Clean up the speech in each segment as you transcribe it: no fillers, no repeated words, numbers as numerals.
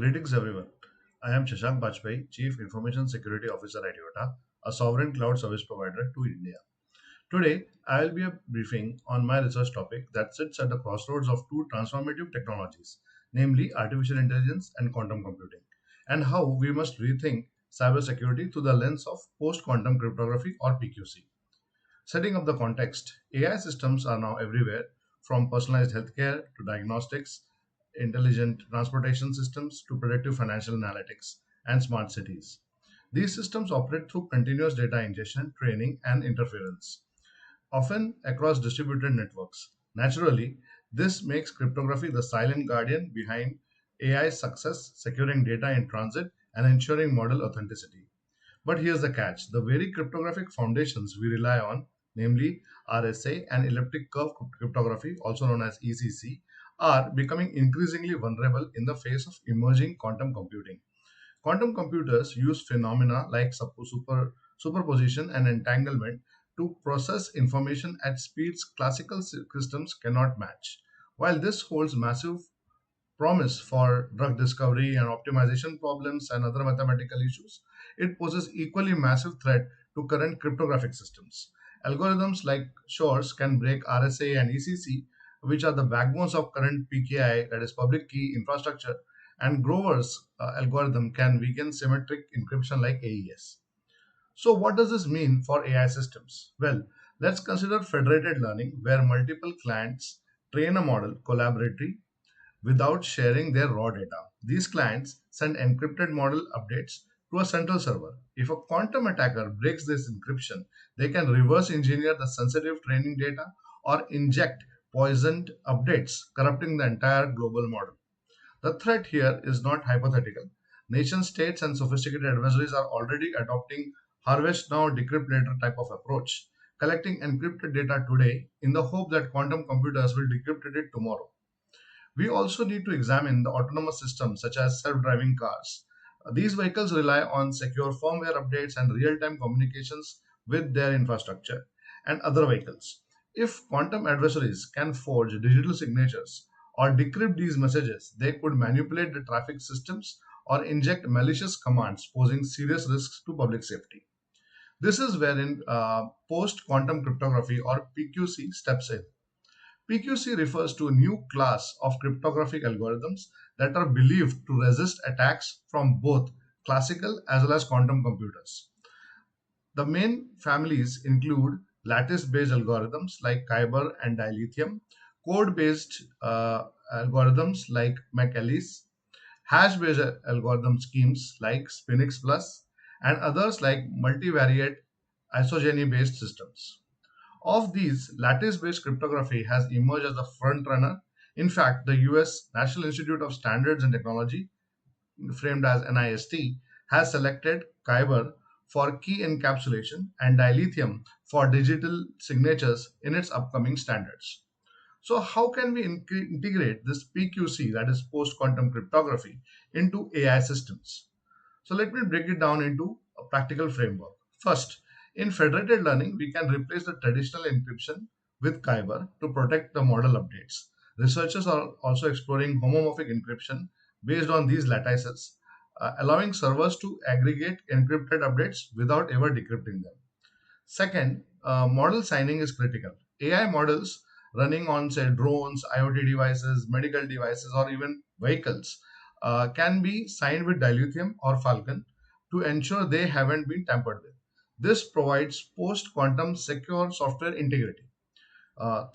Greetings everyone. I am Shashank Bajpai, Chief Information Security Officer at IOTA, a sovereign cloud service provider to India. Today, I will be briefing on my research topic that sits at the crossroads of two transformative technologies, namely artificial intelligence and quantum computing, and how we must rethink cybersecurity through the lens of post-quantum cryptography or PQC. Setting up the context, AI systems are now everywhere, from personalized healthcare to diagnostics, intelligent transportation systems to predictive financial analytics, and smart cities. These systems operate through continuous data ingestion, training, and interference, often across distributed networks. Naturally, this makes cryptography the silent guardian behind AI's success, securing data in transit and ensuring model authenticity. But here's the catch: the very cryptographic foundations we rely on, namely RSA and elliptic curve cryptography, also known as ECC, are becoming increasingly vulnerable in the face of emerging quantum computing. Quantum computers use phenomena like superposition and entanglement to process information at speeds classical systems cannot match. While this holds massive promise for drug discovery and optimization problems and other mathematical issues, it poses equally massive threat to current cryptographic systems. Algorithms like Shor's can break RSA and ECC, which are the backbones of current PKI, that is public key infrastructure, and Grover's algorithm can weaken symmetric encryption like AES. So, what does this mean for AI systems? Well, let's consider federated learning, where multiple clients train a model collaboratively without sharing their raw data. These clients send encrypted model updates to a central server. If a quantum attacker breaks this encryption, they can reverse engineer the sensitive training data or inject poisoned updates, corrupting the entire global model. The threat here is not hypothetical. Nation states and sophisticated adversaries are already adopting harvest now, decrypt later type of approach, collecting encrypted data today in the hope that quantum computers will decrypt it tomorrow. We also need to examine the autonomous systems such as self-driving cars. These vehicles rely on secure firmware updates and real-time communications with their infrastructure and other vehicles. If quantum adversaries can forge digital signatures or decrypt these messages, they could manipulate the traffic systems or inject malicious commands, posing serious risks to public safety. This is wherein post-quantum cryptography or PQC steps in. PQC refers to a new class of cryptographic algorithms that are believed to resist attacks from both classical as well as quantum computers. The main families include lattice-based algorithms like Kyber and dilithium, code-based algorithms like McAleese, hash-based algorithm schemes like Spinix Plus, and others like multivariate isogeny-based systems. Of these, lattice-based cryptography has emerged as a front runner. In fact, the US National Institute of Standards and Technology, framed as NIST, has selected Kyber for key encapsulation and dilithium for digital signatures in its upcoming standards. So, how can we integrate this PQC, that is post quantum cryptography, into AI systems? So let me break it down into a practical framework. First, in federated learning, we can replace the traditional encryption with Kyber to protect the model updates. Researchers are also exploring homomorphic encryption based on these lattices, allowing servers to aggregate encrypted updates without ever decrypting them. Second, model signing is critical. AI models running on, say, drones, IoT devices, medical devices, or even vehicles can be signed with dilithium or falcon to ensure they haven't been tampered with. This provides post quantum secure software integrity.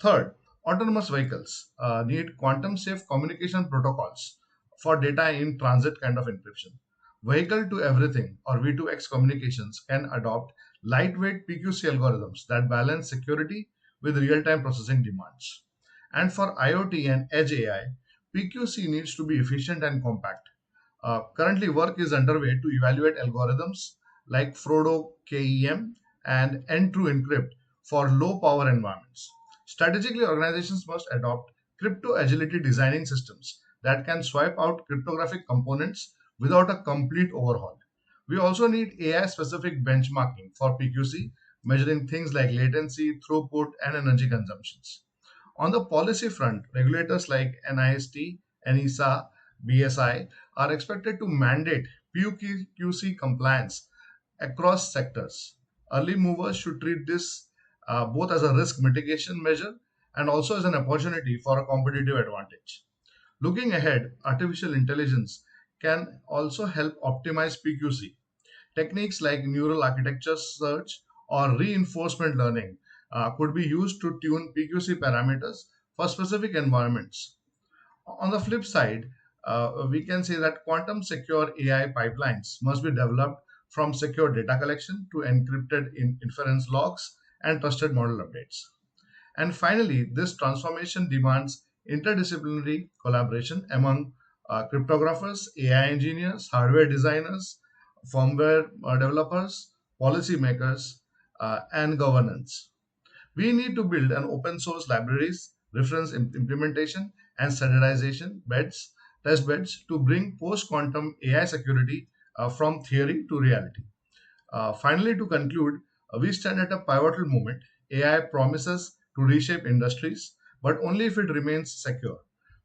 Third, autonomous vehicles need quantum safe communication protocols for data in transit kind of encryption. Vehicle to everything or V2X communications can adopt lightweight PQC algorithms that balance security with real time processing demands. And for IoT and edge AI, PQC needs to be efficient and compact. Currently, work is underway to evaluate algorithms like Frodo KEM and N-True Encrypt for low power environments. Strategically, organizations must adopt crypto agility designing systems that can swipe out cryptographic components without a complete overhaul. We also need AI specific benchmarking for PQC, measuring things like latency, throughput, and energy consumptions. On the policy front, regulators like NIST, NISA, BSI are expected to mandate PQC compliance across sectors. Early movers should treat this both as a risk mitigation measure and also as an opportunity for a competitive advantage. Looking ahead, artificial intelligence can also help optimize PQC. Techniques like neural architecture search or reinforcement learning could be used to tune PQC parameters for specific environments. On the flip side, we can say that quantum secure AI pipelines must be developed from secure data collection to encrypted inference logs and trusted model updates. And finally, this transformation demands interdisciplinary collaboration among cryptographers, AI engineers, hardware designers, firmware developers, policymakers, and governance. We need to build an open source libraries, reference implementation, and standardization beds, test beds to bring post quantum AI security from theory to reality. Finally, to conclude, we stand at a pivotal moment. AI promises to reshape industries, but only if it remains secure.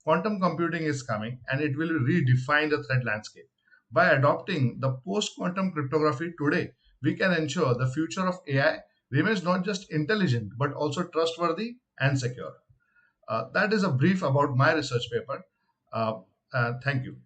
Quantum computing is coming and it will redefine the threat landscape. By adopting the post quantum cryptography today, we can ensure the future of AI remains not just intelligent but also trustworthy and secure. That is a brief about my research paper. Uh, Thank you.